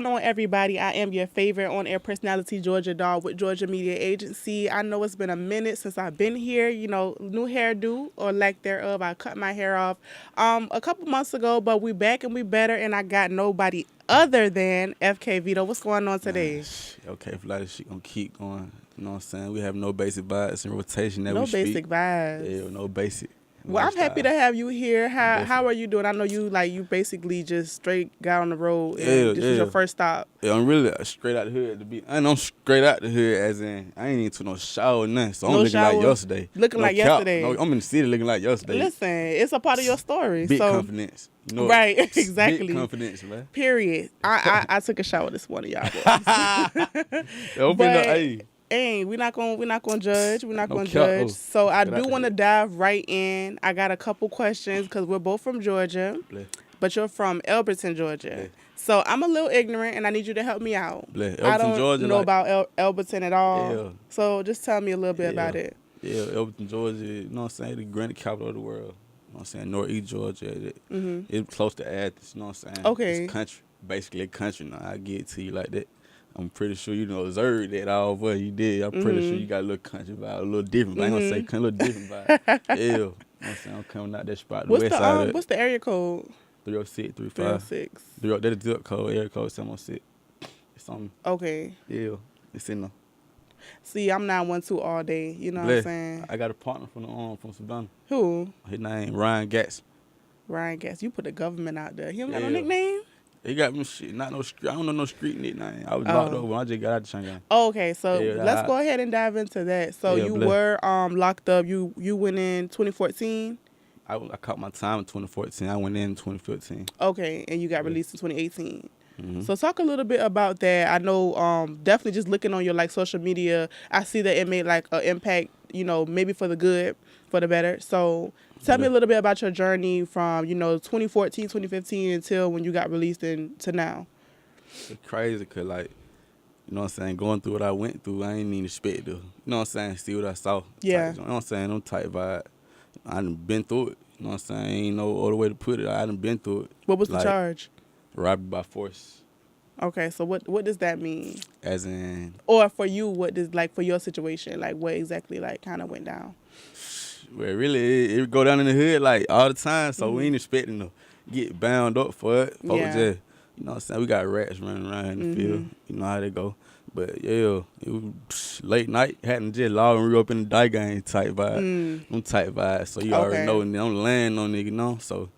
going on, everybody? I am your favorite on-air personality, Georgia Doll with Georgia Media Agency. I know it's been a minute since I've been here. You know, new hairdo or lack thereof. I cut my hair off a couple months ago, but we back and we better, and I got nobody other than FK Veto. What's going on today? Okay, if a lot of shit gonna keep going. You know what I'm saying? We have no basic vibes in rotation that No we speak. basic vibes. Yeah, no basic. Well, I'm happy to have you here. How Definitely. are you doing? I know you basically just straight got on the road and this was Yeah. your first stop. Yeah, I'm really straight out the hood to be. And I'm straight out the hood as in I ain't even to no shower or nothing. So I'm No looking shower? like yesterday. Looking No like cap. yesterday. No, I'm in the city looking like yesterday. Listen, it's a part of your story. Big so confidence. You know, right, exactly. Big confidence, man. Period. I took a shower this morning, y'all boys. But hey, we're not gonna judge. We're not No gonna cap, judge. though. So I Get do out want to there. dive right in. I got a couple questions because we're both from Georgia, Bleh. but you're from Elberton, Georgia. Bleh. So I'm a little ignorant, and I need you to help me out. Bleh. I Elberton, don't Georgia, know like- about Elberton at all. Yeah. So just tell me a little bit about it. Yeah, Elberton, Georgia, you know what I'm saying? The granite capital of the world. You know what I'm saying? Northeast Georgia. It's close to Athens, you know what I'm saying? Okay. It's country. Basically a country now. I get it to you like that. I'm pretty sure you know observed that all what you did. I'm pretty sure you got a little country vibe, a little different. But I ain't gonna say a little different vibe. Yeah. You know what I'm saying? I'm coming out that spot, the west side of What's the area code? 306, 35. 306. That's the zip code, area code 706. It's something. Okay. Yeah. It's in there. See, I'm 912 all day. You know what I'm saying? I got a partner from Savannah. Who? His name Ryan Gatz. Ryan Gatz. You put the government out there. He don't got no Yeah. nickname? He got me shit, not no street. I don't know no street nickname. I was locked over when I just got out the Shanghai. Okay, so Yeah, let's go ahead and dive into that. So Yeah, you bless. were locked up. You went in 2014. I caught my time in 2014. I went in 2015. Okay, and you got released in 2018. Mhm. So talk a little bit about that. I know definitely just looking on your like social media, I see that it made like an impact, you know, maybe for the good, for the better. So tell me a little bit about your journey from, you know, 2014, 2015 until when you got released to now. It's crazy because, like, you know what I'm saying, going through what I went through, I ain't even expect to, you know what I'm saying, see what I saw. Yeah. You know what I'm saying, them type vibe. I done been through it. You know what I'm saying, ain't no other way to put it. I done been through it. What was the Like, charge? Robbery by force. Okay, so what does that mean? As in, Or for you, what does, like, for your situation, like, what exactly, like, kind of went down? well, really, it go down in the hood, like, all the time, so we ain't expecting to get bound up for it. Folks Yeah. just, you know what I'm saying, we got rats running around in the field. You know how they go. But, yeah, it was late night, hadn't just log and re-up in the die game type vibe. Them type vibes, so you Okay. already know, and I'm laying on nigga, you know, so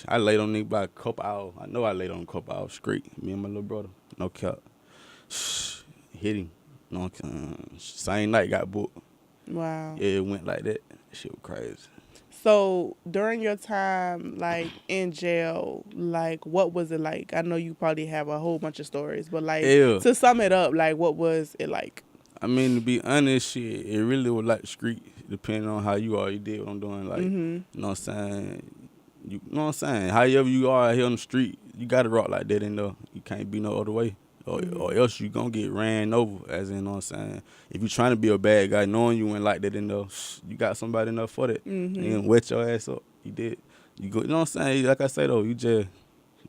I laid on nigga by a couple hours. I know I laid on a couple hours straight, me and my little brother, no cap. Hit him, you know, same night got booked. Wow. Yeah, it went like that. Shit was crazy. So during your time, like, in jail, like, what was it like? I know you probably have a whole bunch of stories, but, like, Yeah. to sum it up, like, what was it like? I mean, to be honest, shit, it really was like the street, depending on how you are. You did what I'm doing, like, you know what I'm saying? You know what I'm saying? However you are out here on the street, you got to rock like that in there. You can't be no other way. Or else you going to get ran over, as in, you know what I'm saying? If you trying to be a bad guy, knowing you went like that in there, you got somebody in there for that. And then wet your ass up. You did. You go. You know what I'm saying? Like I say, though, you just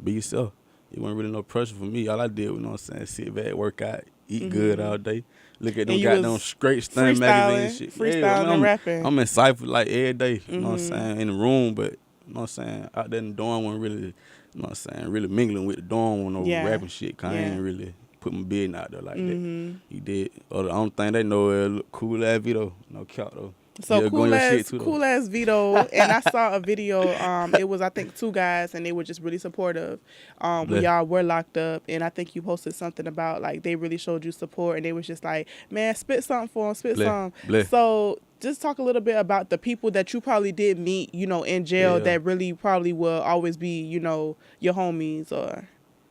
be yourself. It wasn't really no pressure for me. All I did was, you know what I'm saying, sit back, work out, eat good all day. Look at them And you goddamn was straight stun magazine and shit. freestyling and rapping. I'm in cypher like every day, you know what I'm saying, in the room, but, you know what I'm saying, out there in the dorm wasn't really, you know what I'm saying, really mingling with the dorm when no rapping shit, cause I ain't really put my business out there like that. He did. Or the only thing they know is look cool ass Veto, no cap though. So Yeah, go on your shit too, though. cool ass Veto, and I saw a video. It was, I think, two guys, and they were just really supportive. When y'all were locked up, and I think you posted something about, like, they really showed you support, and they was just like, man, spit something for him, spit something. Bleh. So just talk a little bit about the people that you probably did meet, you know, in jail that really probably will always be, you know, your homies or.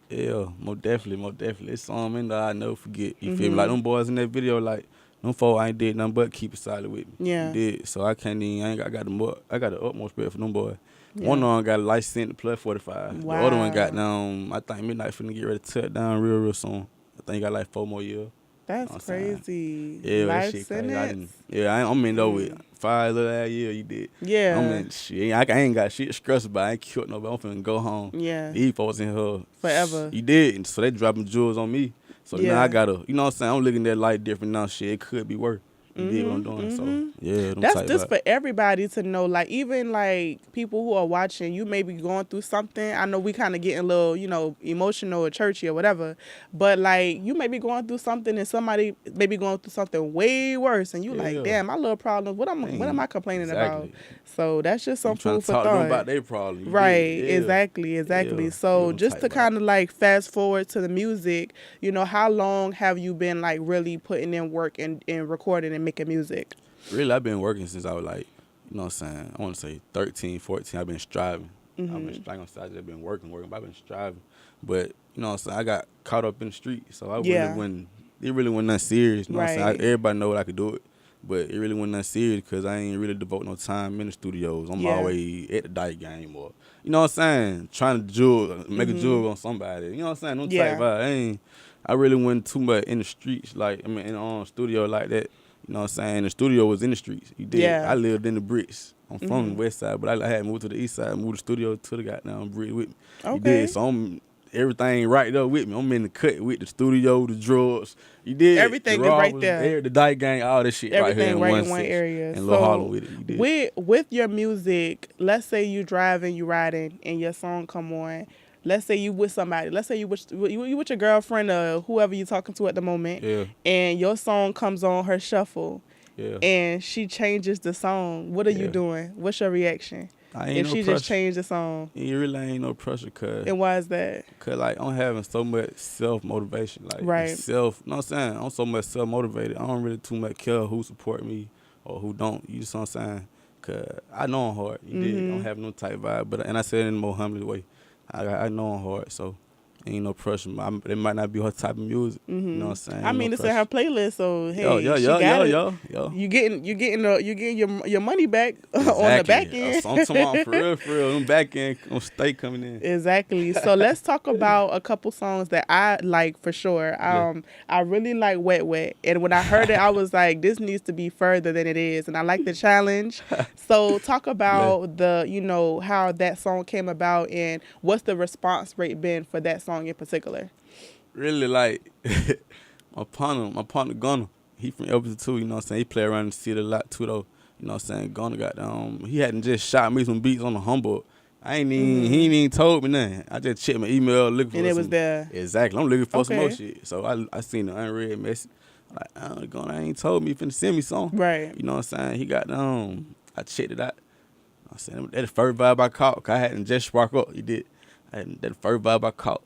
Yeah, most definitely. It's something in there I never forget. You feel me? Like them boys in that video, like, them folks ain't did nothing but keep it solid with me. Yeah. You did. So I can't even, I got the utmost respect for them boys. One of them got a license to plus 45. Wow. The other one got down, I think midnight finna get ready to touch down real soon. I think he got like 4 more years. That's know what I'm saying? crazy. Yeah, that Life shit crazy. I sentence. didn't. Yeah, I'm in there with 5 little ass years. You did. I'm Yeah. in shit. I ain't got shit to stress about. I ain't killed nobody. I'm finna go home. Yeah. These folks in here. Forever. You did. And so they dropping jewels on me. So now I Yeah. gotta. You know what I'm saying? I'm looking at life different now. Shit, it could be worse. You did what I'm doing. So yeah, them That's type just vibe. for everybody to know. Like, even like people who are watching, you may be going through something. I know we kind of getting a little, emotional or churchy or whatever, but like you may be going through something and somebody may be going through something way worse, and you like, Yeah. damn, my little problems. What am I complaining about? Exactly. So that's just You some trying food to for talk to them thought. about their problem. You Right, did. Yeah. exactly. Yeah. So Them just type to vibe. kind of like fast forward to the music, how long have you been like really putting in work and recording and making music? Really, I've been working since I was like, you know what I'm saying? I want to say 13, 14. I've been striving. I've been striving. I've been working, but I've been striving. But, you know what I'm saying? I got caught up in the street. So I really Yeah. wasn't, it really wasn't nothing serious. You know what I'm saying? Right. Everybody know I could do it. But it really wasn't nothing serious because I ain't really devote no time in the studios. I'm Yeah. always at the dice game or, you know what I'm saying? Trying to jewel, make a jewel on somebody. You know what I'm saying? No type Yeah. vibe. I really wasn't too much in the streets, like, in the studio like that. You know what I'm saying? The studio was in the streets. You did. Yeah. I lived in the bricks. I'm from the west side, but I had moved to the east side, moved the studio to the goddamn bricks with me. You Okay. did. So everything right there with me. I'm in the cut with the studio, the drugs. You did. Everything the is right robbers, there. The dice gang, all this shit right here Everything in right one in one section. area. And Little Harlem with it. You did. With your music, let's say you driving, you riding, and your song come on. Let's say you with somebody. Let's say you with your girlfriend or whoever you talking to at the moment. Yeah. And your song comes on her shuffle. Yeah. And she changes the song. What are you Yeah. doing? What's your reaction? I ain't If no she pressure. just changed the song. It really ain't no pressure, cuz. And why is that? Cause like I'm having so much self-motivation, like Right. you know what I'm saying? I'm so much self-motivated. I don't really too much care who support me or who don't. You just know what I'm saying? Cause I know I'm hard. You did. I don't have no type vibe, and I said it in a more humble way. I know I'm hard, so ain't no pressure. It might not be her type of music. You know what I'm saying? I mean, it's in her playlist, so hey, she got it. You getting your money back on the back end. Sometimes for real, them back end gonna stay coming in. Exactly. So let's talk about a couple songs that I like for sure. I really like Wet Wet, and when I heard it, I was like, this needs to be further than it is, and I like the challenge. So talk about how that song came about and what's the response rate been for that song in particular. Really like my partner Gunner. He from Elvis too, you know what I'm saying? He play around the city a lot too though. You know what I'm saying? Gunner got he hadn't just shot me some beats on the humble. He ain't even told me nothing. I just checked my email looking for And it was there. Exactly. I'm looking for some Okay. more shit. So I seen the unread message. Like, Gunner ain't told me he finna send me something. Right. You know what I'm saying? He got I checked it out. I said, that the first vibe I caught, 'cause I hadn't just spark up. He did. And that first vibe I caught.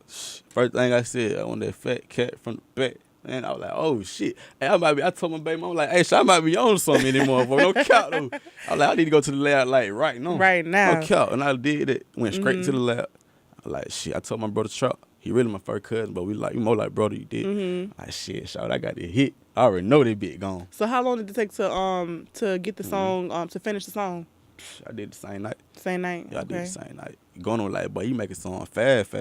First thing I said, I want that fat cat from the back. And I was like, oh shit. Hey, I told my baby, I'm like, hey, I might be on something anymore, boy. No count though. I was like, I need to go to the lab like right now. Right now. No count. And I did it. Went straight to the lab. I was like, shit. I told my brother Chuck. He really my first cousin, but we more like brother, you did. Like shit, shout, I got the hit. I already know that bitch gone. So how long did it take to get the song to finish the song? I did the same night. Same night. Yeah, I Okay. did the same night. Going on like, boy, you make a song fast.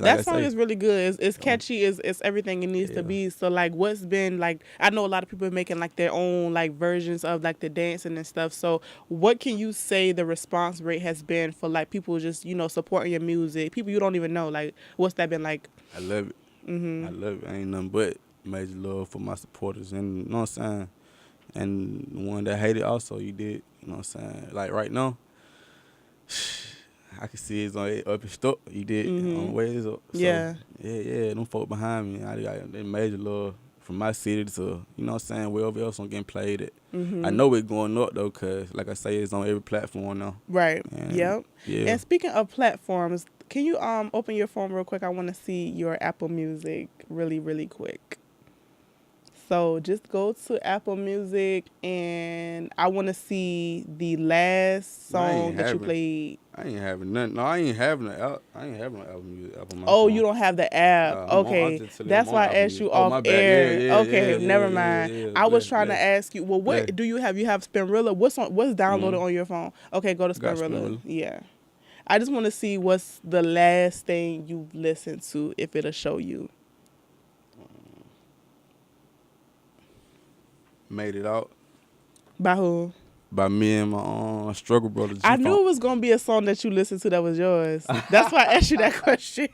That song is really good. It's catchy. It's everything it needs to be. So like, what's been like? I know a lot of people are making like their own like versions of like the dancing and stuff. So what can you say the response rate has been for like people just supporting your music? People you don't even know. Like, what's that been like? I love it. I love it. Ain't nothing but major love for my supporters, and you know what I'm saying. And the one that hated also, you did. You know what I'm saying. Like right now, I can see it's on up and stuck. You did on the way it's up. So, Yeah. Them folk behind me, I got that major love from my city to, you know what I'm saying, wherever else I'm getting played at. I know it's going up though, cause like I say, it's on every platform now. Right. And, Yep. Yeah. And speaking of platforms, can you open your phone real quick? I want to see your Apple Music really, really quick. So just go to Apple Music, and I want to see the last song that you played. I ain't having nothing. No, I ain't having no album music up on my Oh, phone. you don't have the app. Okay. That's why I asked you off air. Okay, never mind. I was trying to ask you, well, what do you have? You have Spinrilla. What's downloaded on your phone? Okay, go to Spinrilla. Yeah. I just want to see what's the last thing you've listened to, if it'll show you. Made It Out By who? by me and my struggle brother I G-Funk. knew it was gonna be a song that you listened to that was yours. That's why I asked you that question.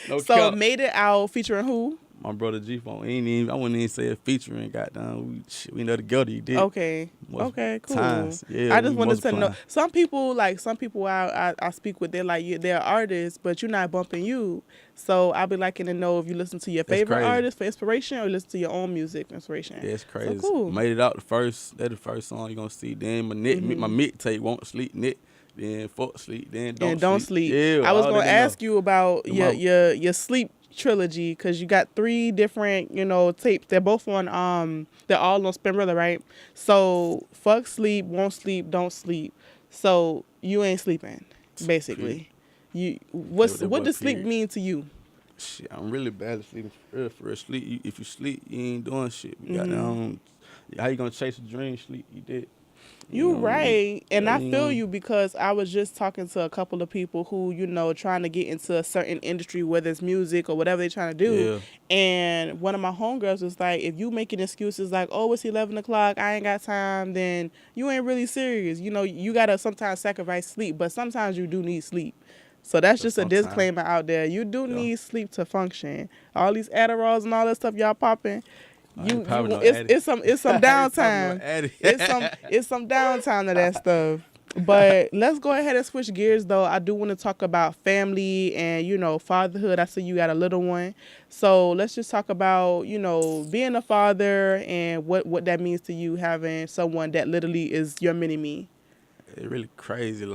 No So cap. Made It Out featuring who? My brother G-Funk. I wouldn't even say a featuring. Goddamn, we know together. You did. Okay. Most Okay, cool. times. Yeah, I just we wanted to know. multiplying. Some people I speak with, they're like, they're artists, but you're not bumping you. So I'll be liking to know if you listen to your That's favorite crazy. artist for inspiration or you listen to your own music for inspiration. Yeah, it's crazy. So cool. Made It Out the first. That's the first song you gonna see. Then my mixtape Won't Sleep Nick. Then Fuck Sleep. Then Don't Sleep. Yeah, I was all gonna that in ask you about Come your sleep trilogy because you got 3 different tapes. They're both on they're all on Spinrilla, right? So Fuck Sleep, Won't Sleep, Don't Sleep. So you ain't sleeping basically. What does sleep mean to you? Shit, I'm really bad at sleeping for real. Sleep. If you sleep, you ain't doing shit. You got how you gonna chase a dream? Sleep. You did. You know what I mean? right. And Yeah, I feel you because I was just talking to a couple of people who, trying to get into a certain industry, whether it's music or whatever they're trying to do. Yeah. And one of my homegirls was like, if you making excuses like, oh, it's 11 o'clock, I ain't got time, then you ain't really serious. You got to sometimes sacrifice sleep, but sometimes you do need sleep. So that's just a disclaimer out there. You do need sleep to function. All these Adderalls and all that stuff y'all popping. It's some downtime. It's some downtime to that stuff. But let's go ahead and switch gears though. I do want to talk about family and fatherhood. I see you got a little one. So let's just talk about, being a father and what that means to you, having someone that literally is your mini me. It's really crazy.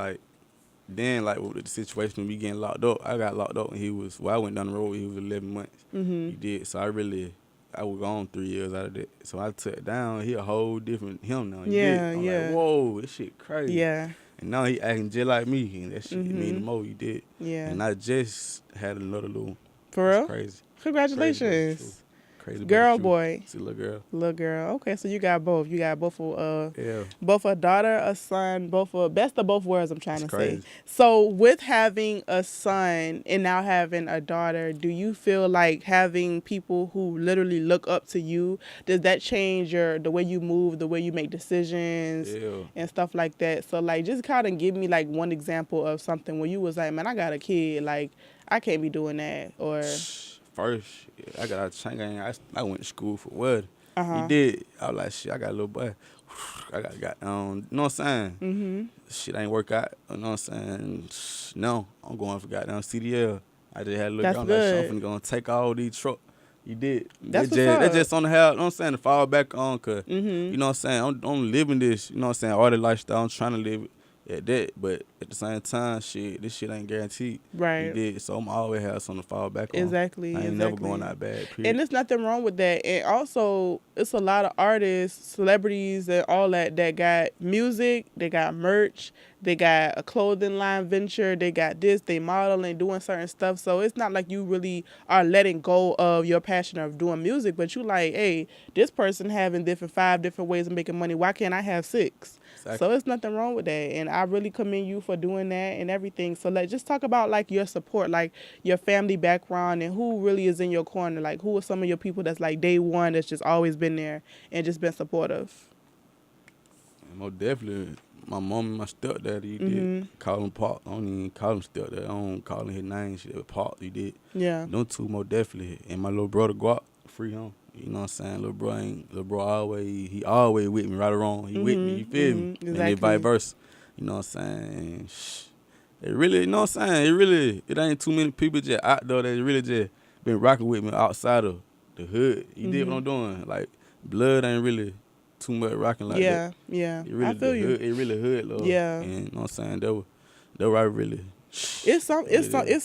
Then with the situation we getting locked up, I got locked up and I went down the road, he was 11 months. Mm-hmm. He did. So I was gone 3 years out of that. So I took it down. He a whole different him now. I'm like, whoa, this shit crazy. Yeah. And now he acting just like me. And that shit mean the more you did. Yeah. And I just had another little. For real? Crazy. Congratulations. Crazy girl, boy. It's a little girl. Little girl. Okay, so you got both. You got both a daughter, a son, best of both worlds, I'm trying to crazy. say. So with having a son and now having a daughter, do you feel like having people who literally look up to you, does that change the way you move, the way you make decisions and stuff like that? So just kind of give me one example of something where you was like, man, I got a kid, I can't be doing that, or... First, I got out of Shanghai. I went to school for what? Uh-huh. He did. I was like, shit, I got a little boy. I got, you know what I'm saying? Mm-hmm. Shit ain't work out. You know what I'm saying? No, I'm going for goddamn CDL. I just had a little girl. I'm like, shit, I'm finna go take all these trucks. He did. That's They just on the house, you know what I'm saying, to fall back on, cause, mm-hmm. you know what I'm saying, I'm living this, you know what I'm saying, all the lifestyle, I'm trying to live it. At that, but at the same time, this shit ain't guaranteed. Right. He did, so I'm always have something to fall back on. Exactly. I ain't never going out bad, period. And there's nothing wrong with that. And also, it's a lot of artists, celebrities, and all that got music, they got merch, they got a clothing line venture, they got this, they modeling, doing certain stuff. So it's not like you really are letting go of your passion of doing music, but you like, hey, this person having 5 different ways of making money. Why can't I have 6? Exactly. So it's nothing wrong with that. And I really commend you for doing that and everything. So let's just talk about your support, your family background and who really is in your corner. Who are some of your people that's day one that's just always been there and just been supportive? Most definitely. My mom and my stepdad, he did. Call him Pote. I don't even call him stepdad. I don't call him his name. Shit, Pote, he did. Yeah. Them two, most definitely. And my little brother, Guap, free him. You know what I'm saying? Little bro always with me, right or wrong. He with me, you feel me? Exactly. And then vice versa. You know what I'm saying? It really, you know what I'm saying? It ain't too many people just out there that really just been rocking with me outside of the hood. You did what I'm doing. Blood ain't really too much rocking like that. Yeah. Really, I feel you. It really hood love. Yeah. And you know what I'm saying? That right really. It's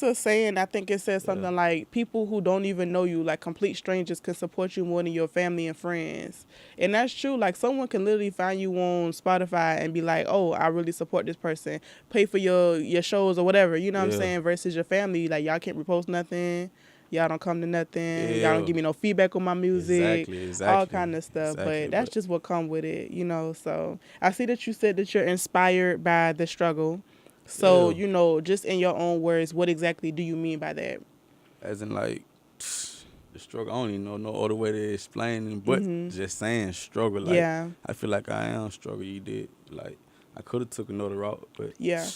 a saying. I think it says something like people who don't even know you, complete strangers, can support you more than your family and friends, and that's true. Someone can literally find you on Spotify and be like, "Oh, I really support this person," pay for your shows or whatever. You know what I'm saying? Versus your family, y'all can't repost nothing. Y'all don't come to nothing. Y'all don't give me no feedback on my music. Exactly. All kind of stuff. But that's just what come with it, So I see that you said that you're inspired by the struggle. So, just in your own words, what exactly do you mean by that? As in, the struggle. I don't even know no other way to explain it, but just saying struggle. Like, Yeah. I feel like I am struggle. You did. Like, I could have took another route, but Yeah.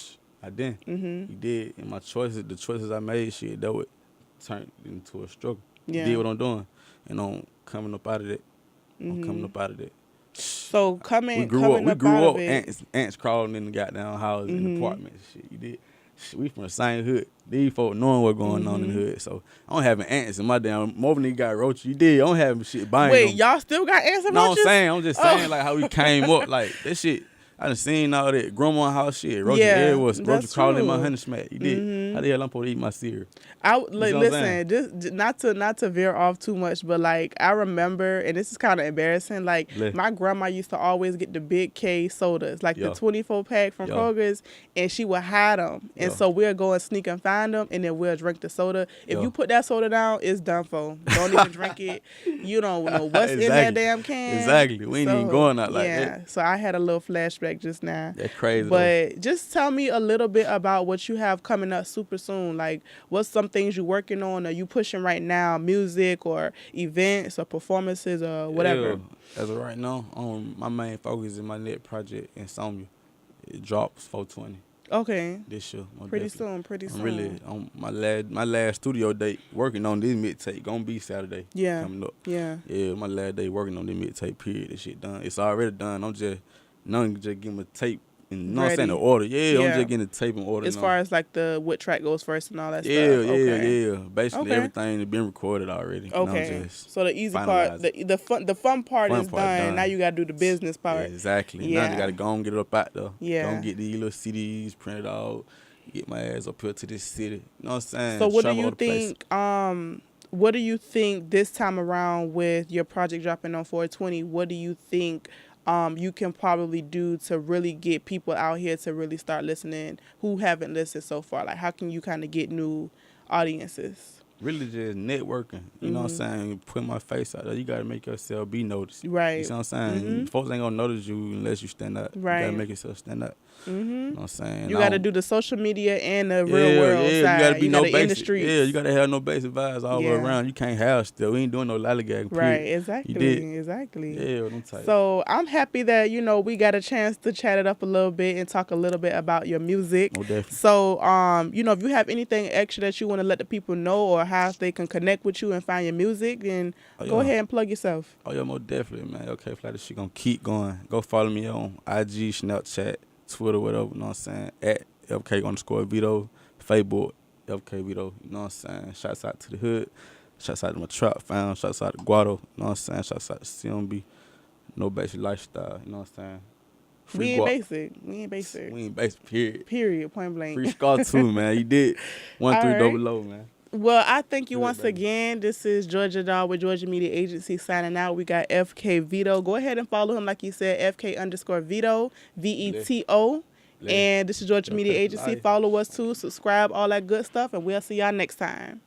I didn't. You did. And the choices I made, shit, that would turn into a struggle. Yeah. You did what I'm doing. And I'm coming up out of that. I'm coming up out of that. So We coming grew up out up of it. ants crawling in the goddamn houses and apartments and shit. You did. We from the same hood. These folks knowing what's going on in the hood. So I don't having ants in my damn more nigga got roaches. You did. I don't have shit buying Wait, them. y'all still got ants and No, roaches? I'm just saying like how we came up. Like that shit. I done seen all that grandma house shit. Roaches Yeah, everywhere. Roaches that's crawling in my true. honey smack. You did. How the hell I'm supposed to eat my cereal? I see like what I'm saying? listen, just not to veer off too much, but like I remember, and this is kind of embarrassing. Like Let- my grandma used to always get the big K sodas, like Yo. the 24 pack from Yo. Kroger's, and she would hide them, and Yo. so we'll go and sneak and find them, and then we'll drink the soda. If Yo. you put that soda down, it's done for. Don't even drink it. You don't know what's in that Exactly. damn can. Exactly. We ain't even going out like yeah, that. so I had a little flashback just now. That's crazy. But just tell me a little bit about what you have coming up super soon. Like, what's some things you're working on? Are you pushing right now, music or events or performances or whatever? Yeah. As of right now, my main focus is my net project Insomnia. It drops 420 Okay. this year. most Pretty definitely. soon, pretty soon. I'm really on my last studio date working on this mixtape. Gonna be Saturday. Yeah. Coming up. Yeah. Yeah, my last day working on this mixtape. Period. This shit done. It's already done. I'm just getting my tape. And, you know what I'm saying? The Ready. order. Yeah, Yeah. I'm just getting the tape in order. As now. far as like what track goes first and all that Yeah, stuff. Okay. yeah. Basically Okay. everything has been recorded already. Okay. And I'm just So the easy part, finalizing. the fun part Fun is part done. done. Now you gotta do the business part. Exactly. Yeah. Now you gotta go and get it up out there. Yeah. Go and get these little CDs printed out. Get my ass up here to this city. You know what I'm saying? So what do Travel you all the places. think? What do you think this time around with your project dropping on 420? What do you think you can probably do to really get people out here to really start listening who haven't listened so far? Like, how can you kind of get new audiences? Really just networking. You know what I'm saying? Putting my face out there. You gotta make yourself be noticed. Right. You see what I'm saying? Folks ain't gonna notice you unless you stand up. Right. You gotta make yourself stand up. You know what I'm saying? You got to do the social media and the real Yeah, world yeah, side. you gotta be no in the basic. streets. Yeah, you gotta have no basic vibes all the way Yeah. around. You can't have still. We ain't doing no lollygagging. Right, period. exactly. You did. Exactly. Yeah, them type. So I'm happy that, we got a chance to chat it up a little bit and talk a little bit about your music. Oh, definitely. So, if you have anything extra that you want to let the people know or how they can connect with you and find your music, then go ahead and plug yourself. Oh, yeah, most definitely, man. Okay, flat, this shit gonna keep going. Go follow me on IG, Snapchat, Twitter, whatever, you know what I'm saying? At FK_Veto, Facebook, FK Veto, you know what I'm saying? Shouts out to the hood. Shouts out to my trap fam. Shouts out to Guado, you know what I'm saying? Shouts out to CMB. No basic lifestyle, you know what I'm saying? We ain't basic. We ain't basic, period. Period, point blank. Free Scar too, man. You did. 1300, man. Well, I thank you Good, once baby. again. This is Georgia Dahl with Georgia Media Agency signing out. We got FK Veto. Go ahead and follow him, like you said, FK_Veto, VETO. And this is Georgia Media Agency. Follow us too, subscribe, all that good stuff, and we'll see y'all next time.